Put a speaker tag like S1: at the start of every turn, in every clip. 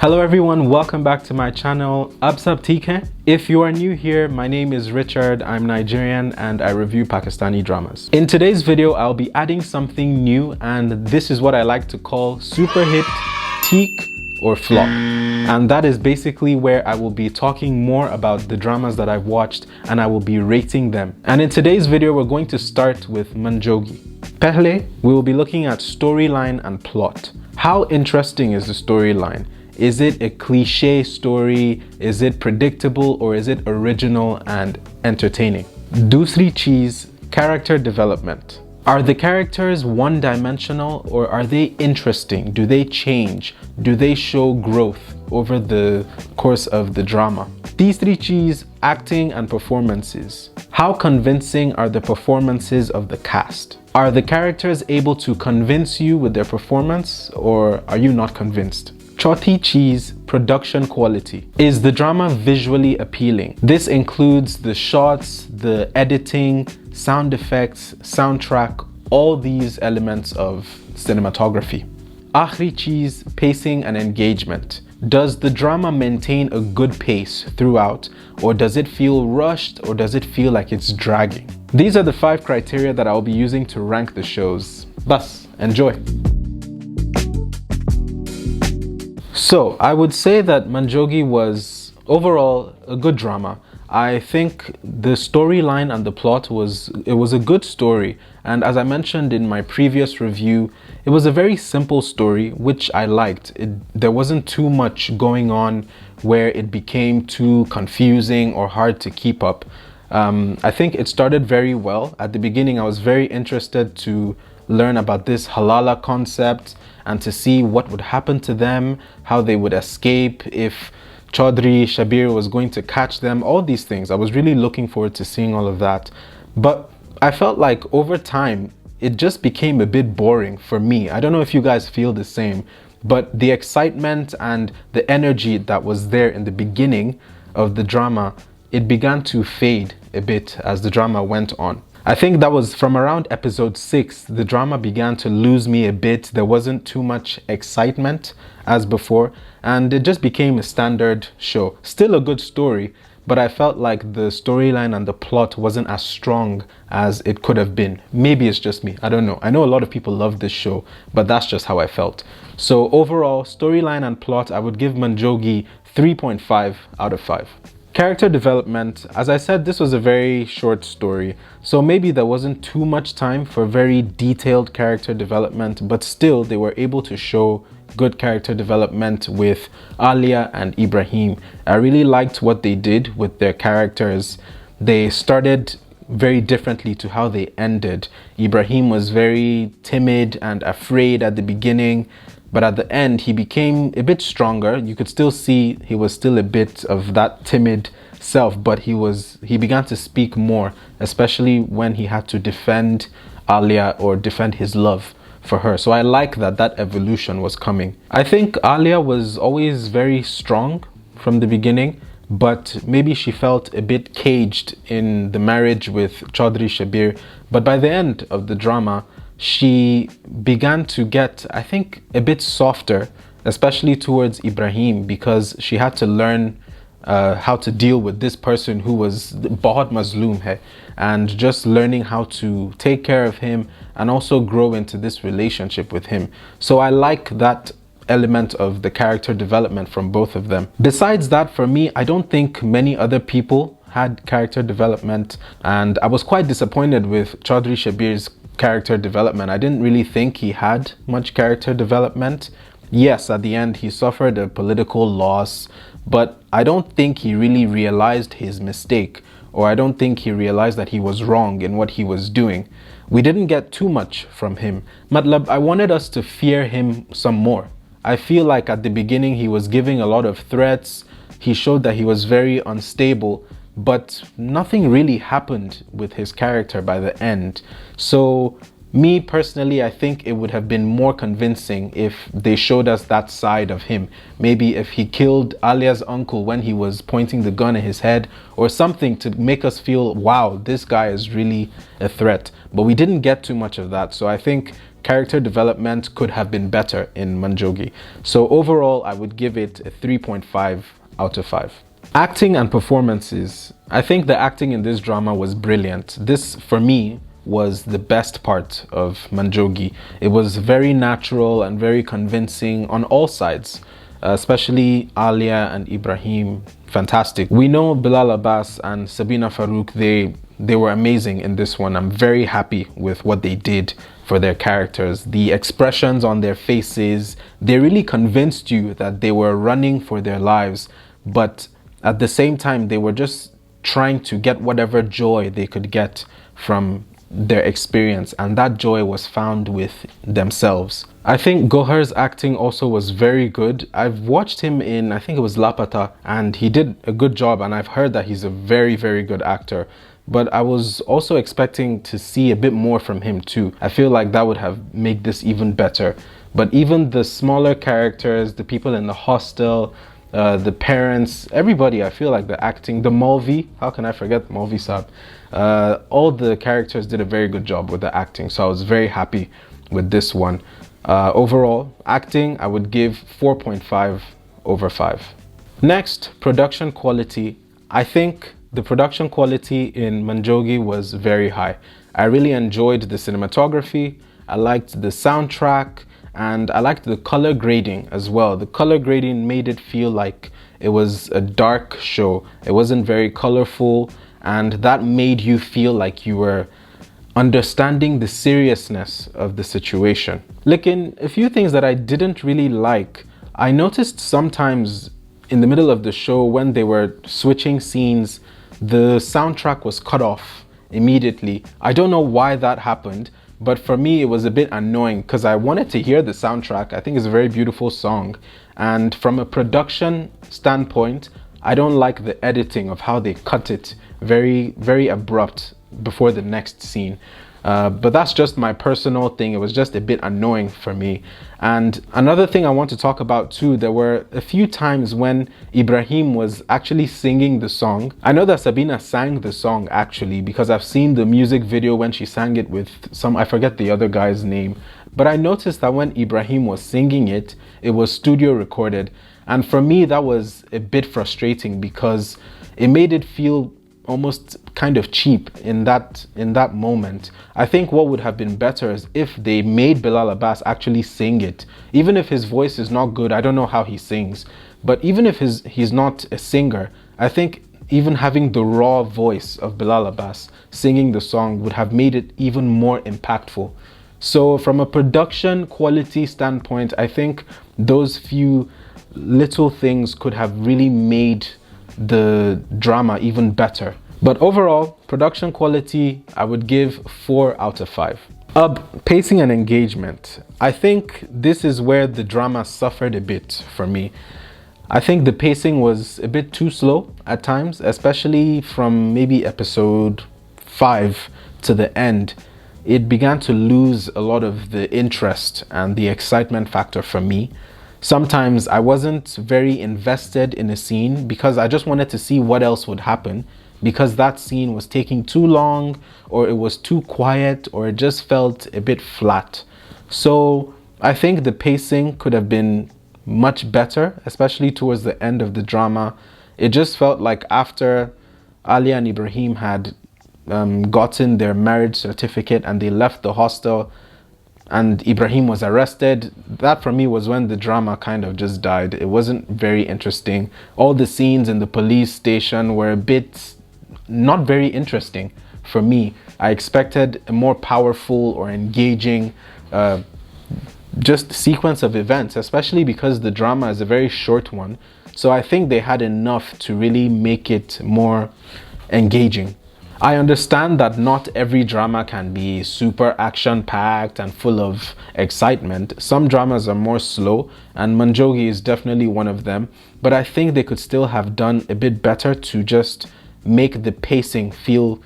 S1: Hello everyone, welcome back to my channel. THEEK. If you are new here, my name is Richard, I'm Nigerian and I review Pakistani dramas. In today's video, I'll be adding something new and this is what I like to call super hit, THEEK or flop. And that is basically where I will be talking more about the dramas that I've watched and I will be rating them. And in today's video, we're going to start with Mann Jogi. Pehle, we will be looking at storyline and plot. How interesting is the storyline? Is it a cliche story? Is it predictable or is it original and entertaining? Dusri cheez, character development. Are the characters one-dimensional or are they interesting? Do they change? Do they show growth over the course of the drama? Teesri cheez, acting and performances. How convincing are the performances of the cast? Are the characters able to convince you with their performance or are you not convinced? Chauthi cheez, production quality. Is the drama visually appealing? This includes the shots, the editing, sound effects, soundtrack, all these elements of cinematography. Akhri cheez, pacing and engagement. Does the drama maintain a good pace throughout, or does it feel rushed, or does it feel like it's dragging? These are the 5 criteria that I'll be using to rank the shows. Bas, enjoy! So I would say that Mann Jogi was overall a good drama. I think the storyline and the plot was a good story, and as I mentioned in my previous review, it was a very simple story which I liked. There wasn't too much going on where it became too confusing or hard to keep up. I think it started very well. At the beginning I was very interested to learn about this halala concept and to see what would happen to them, how they would escape, if Chaudhry Shabir was going to catch them, all these things. I was really looking forward to seeing all of that. But I felt like over time, it just became a bit boring for me. I don't know if you guys feel the same, but the excitement and the energy that was there in the beginning of the drama, it began to fade a bit as the drama went on. I think that was from around episode 6, the drama began to lose me a bit. There wasn't too much excitement as before, and it just became a standard show. Still a good story, but I felt like the storyline and the plot wasn't as strong as it could have been. Maybe it's just me, I don't know. I know a lot of people love this show, but that's just how I felt. So overall, storyline and plot, I would give Mann Jogi 3.5 out of 5. Character development, as I said, this was a very short story, so maybe there wasn't too much time for very detailed character development, but still they were able to show good character development with Alia and Ibrahim. I really liked what they did with their characters. They started very differently to how they ended. Ibrahim was very timid and afraid at the beginning, but at the end he became a bit stronger. You could still see he was still a bit of that timid self, but he began to speak more, especially when he had to defend Alia or defend his love for her. So I like that evolution was coming. I think Alia was always very strong from the beginning, but maybe she felt a bit caged in the marriage with Chaudhry Shabir. But by the end of the drama, she began to get, I think, a bit softer, especially towards Ibrahim, because she had to learn how to deal with this person who was bahut mazloom hai, and just learning how to take care of him and also grow into this relationship with him. So I like that element of the character development from both of them. Besides that, for me, I don't think many other people had character development, and I was quite disappointed with Chaudhry Shabir's character development. I didn't really think he had much character development. Yes, at the end he suffered a political loss, but I don't think he really realized his mistake, or I don't think he realized that he was wrong in what he was doing. We didn't get too much from him. Matlab, I wanted us to fear him some more. I feel like at the beginning he was giving a lot of threats. He showed that he was very unstable, but nothing really happened with his character by the end. So me personally, I think it would have been more convincing if they showed us that side of him. Maybe if he killed Alia's uncle when he was pointing the gun at his head or something to make us feel, wow, this guy is really a threat. But we didn't get too much of that. So I think character development could have been better in Mann Jogi. So overall, I would give it a 3.5 out of 5. Acting and performances. I think the acting in this drama was brilliant. This, for me, was the best part of Mann Jogi. It was very natural and very convincing on all sides, especially Alia and Ibrahim. Fantastic. We know Bilal Abbas and Sabina Farouk, they were amazing in this one. I'm very happy with what they did for their characters. The expressions on their faces, they really convinced you that they were running for their lives, but at the same time, they were just trying to get whatever joy they could get from their experience, and that joy was found with themselves. I think Gohar's acting also was very good. I've watched him in, I think it was Lapata, and he did a good job, and I've heard that he's a very, very good actor. But I was also expecting to see a bit more from him too. I feel like that would have made this even better. But even the smaller characters, the people in the hostel, the parents, everybody, I feel like the acting, the Maulvi, how can I forget Maulvi Saab? All the characters did a very good job with the acting, so I was very happy with this one. Overall, acting, I would give 4.5 over 5. Next, production quality. I think the production quality in Mann Jogi was very high. I really enjoyed the cinematography, I liked the soundtrack, and I liked the color grading as well. The color grading made it feel like it was a dark show. It wasn't very colorful, and that made you feel like you were understanding the seriousness of the situation. Lekin, a few things that I didn't really like. I noticed sometimes in the middle of the show when they were switching scenes, the soundtrack was cut off immediately. I don't know why that happened, but for me it was a bit annoying because I wanted to hear the soundtrack. I think it's a very beautiful song, and from a production standpoint, I don't like the editing of how they cut it, very, very abrupt before the next scene. But that's just my personal thing. It was just a bit annoying for me. And another thing I want to talk about too, there were a few times when Ibrahim was actually singing the song. I know that Sabina sang the song actually, because I've seen the music video when she sang it with some, I forget the other guy's name. But I noticed that when Ibrahim was singing it, it was studio recorded. And for me, that was a bit frustrating because it made it feel almost kind of cheap in that moment. I think what would have been better is if they made Bilal Abbas actually sing it. Even if his voice is not good, I don't know how he sings, but even if he's not a singer, I think even having the raw voice of Bilal Abbas singing the song would have made it even more impactful. So from a production quality standpoint, I think those few little things could have really made the drama even better. But overall, production quality, I would give 4 out of 5. Pacing and engagement. I think this is where the drama suffered a bit for me. I think the pacing was a bit too slow at times, especially from maybe episode 5 to the end. It began to lose a lot of the interest and the excitement factor for me. Sometimes I wasn't very invested in a scene because I just wanted to see what else would happen, because that scene was taking too long, or it was too quiet, or it just felt a bit flat. So I think the pacing could have been much better, especially towards the end of the drama. It just felt like after Ali and Ibrahim had gotten their marriage certificate and they left the hostel and Ibrahim was arrested, that for me was when the drama kind of just died. It wasn't very interesting. All the scenes in the police station were a bit not very interesting for me. I expected a more powerful or engaging just sequence of events, especially because the drama is a very short one. So I think they had enough to really make it more engaging. I understand that not every drama can be super action-packed and full of excitement. Some dramas are more slow, and Mann Jogi is definitely one of them. But I think they could still have done a bit better to just make the pacing feel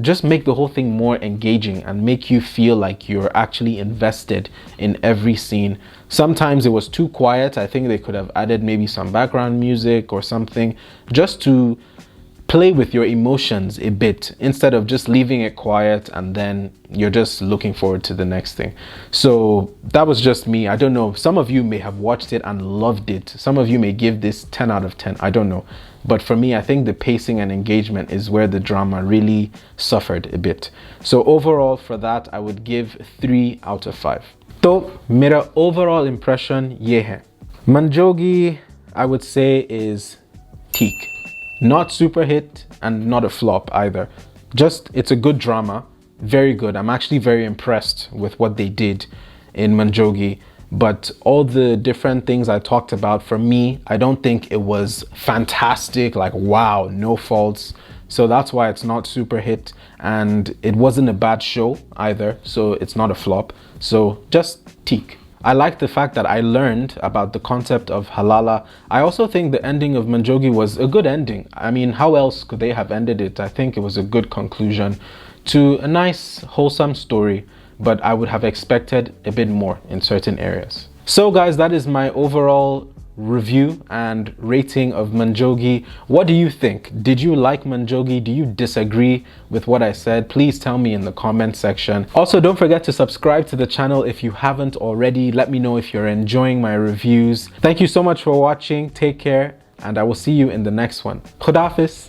S1: just make the whole thing more engaging and make you feel like you're actually invested in every scene. Sometimes it was too quiet. I think they could have added maybe some background music or something just to play with your emotions a bit instead of just leaving it quiet and then you're just looking forward to the next thing. So that was just me. I don't know, some of you may have watched it and loved it. Some of you may give this 10 out of 10. I don't know. But for me, I think the pacing and engagement is where the drama really suffered a bit. So overall for that, I would give 3 out of 5. So मेरा overall impression ये है. Mann Jogi, I would say, is THEEK. Not super hit and not a flop either. Just, it's a good drama, very good. I'm actually very impressed with what they did in Mann Jogi. But all the different things I talked about, for me, I don't think it was fantastic, like wow, no faults. So that's why it's not super hit, and it wasn't a bad show either, so it's not a flop. So just THEEK. I like the fact that I learned about the concept of halala. I also think the ending of Mann Jogi was a good ending. I mean, how else could they have ended it? I think it was a good conclusion to a nice, wholesome story, but I would have expected a bit more in certain areas. So guys, that is my overall review and rating of Mann Jogi. What do you think? Did you like Mann Jogi? Do you disagree with what I said? Please tell me in the comment section. Also, don't forget to subscribe to the channel if you haven't already. Let me know if you're enjoying my reviews. Thank you so much for watching. Take care, and I will see you in the next one. Khuda Hafiz.